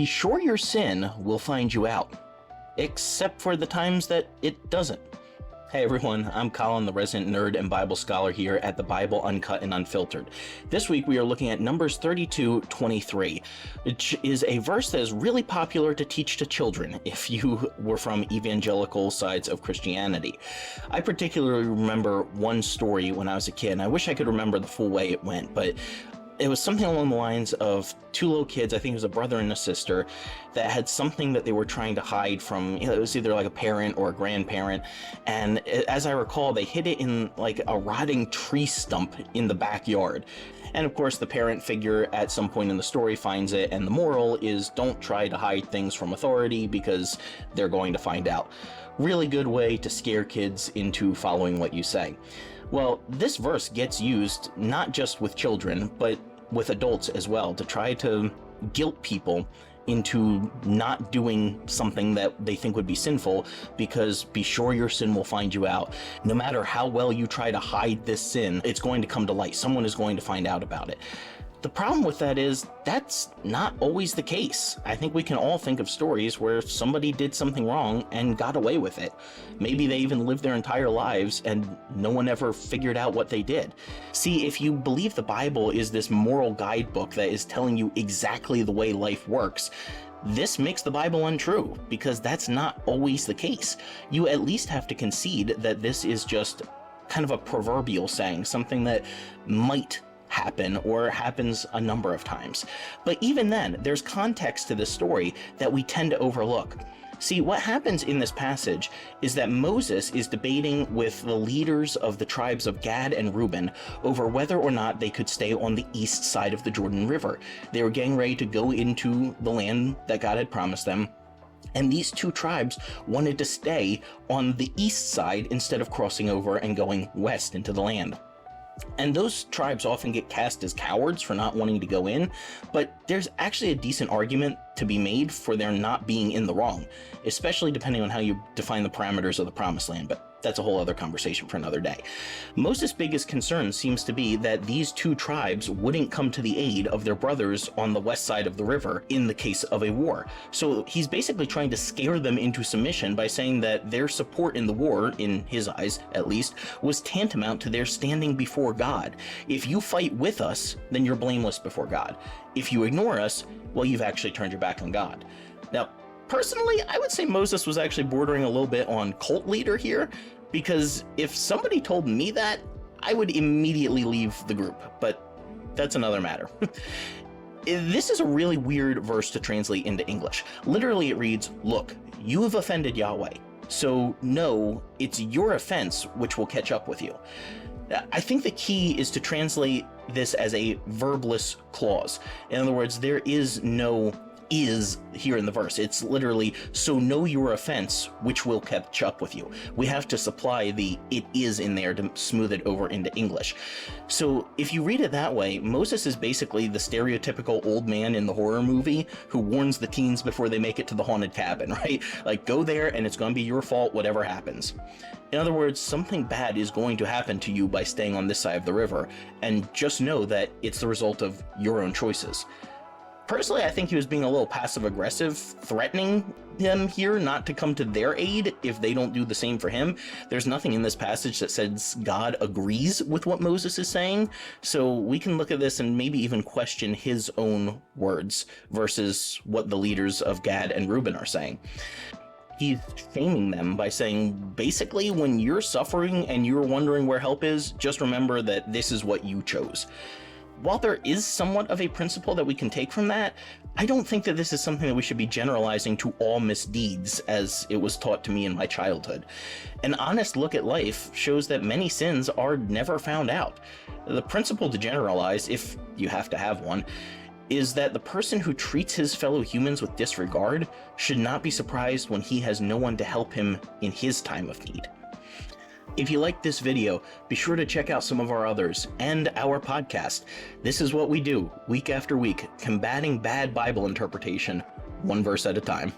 Be sure your sin will find you out, except for the times that it doesn't. Hey everyone, I'm Colin, the resident nerd and Bible scholar here at the Bible Uncut and Unfiltered. This week we are looking at Numbers 32:23, which is a verse that is really popular to teach to children if you were from evangelical sides of Christianity. I particularly remember one story when I was a kid, and I wish I could remember the full way it went, but it was something along the lines of two little kids, I think it was a brother and a sister, that had something that they were trying to hide from, it was either like a parent or a grandparent, and as I recall, they hid it in like a rotting tree stump in the backyard. And of course, the parent figure at some point in the story finds it, and the moral is don't try to hide things from authority because they're going to find out. Really good way to scare kids into following what you say. Well, this verse gets used not just with children, but with adults as well, to try to guilt people into not doing something that they think would be sinful, because be sure your sin will find you out. No matter how well you try to hide this sin, it's going to come to light. Someone is going to find out about it. The problem with that is that's not always the case. I think we can all think of stories where somebody did something wrong and got away with it. Maybe they even lived their entire lives and no one ever figured out what they did. See, if you believe the Bible is this moral guidebook that is telling you exactly the way life works, this makes the Bible untrue, because that's not always the case. You at least have to concede that this is just kind of a proverbial saying, something that might happen or happens a number of times. But even then, there's context to this story that we tend to overlook. See, what happens in this passage is that Moses is debating with the leaders of the tribes of Gad and Reuben over whether or not they could stay on the east side of the Jordan River. They were getting ready to go into the land that God had promised them, and these two tribes wanted to stay on the east side instead of crossing over and going west into the land. And those tribes often get cast as cowards for not wanting to go in, but there's actually a decent argument to be made for their not being in the wrong, especially depending on how you define the parameters of the promised land, but that's a whole other conversation for another day. Moses' biggest concern seems to be that these two tribes wouldn't come to the aid of their brothers on the west side of the river in the case of a war. So he's basically trying to scare them into submission by saying that their support in the war, in his eyes at least, was tantamount to their standing before God. If you fight with us, then you're blameless before God. If you ignore us, well, you've actually turned your back on God. Now, personally, I would say Moses was actually bordering a little bit on cult leader here, because if somebody told me that, I would immediately leave the group, but that's another matter. This is a really weird verse to translate into English. Literally it reads, "Look, you have offended Yahweh, so know it's your offense which will catch up with you." I think the key is to translate this as a verbless clause. In other words, there is no is here in the verse. It's literally, so know your offense, which will catch up with you. We have to supply the it is in there to smooth it over into English. So if you read it that way, Moses is basically the stereotypical old man in the horror movie who warns the teens before they make it to the haunted cabin, right? Like, go there and it's going to be your fault, whatever happens. In other words, something bad is going to happen to you by staying on this side of the river, and just know that it's the result of your own choices. Personally, I think he was being a little passive-aggressive, threatening them here not to come to their aid if they don't do the same for him. There's nothing in this passage that says God agrees with what Moses is saying, so we can look at this and maybe even question his own words versus what the leaders of Gad and Reuben are saying. He's shaming them by saying, basically, when you're suffering and you're wondering where help is, just remember that this is what you chose. While there is somewhat of a principle that we can take from that, I don't think that this is something that we should be generalizing to all misdeeds as it was taught to me in my childhood. An honest look at life shows that many sins are never found out. The principle to generalize, if you have to have one, is that the person who treats his fellow humans with disregard should not be surprised when he has no one to help him in his time of need. If you liked this video, be sure to check out some of our others and our podcast. This is what we do, week after week, combating bad Bible interpretation, one verse at a time.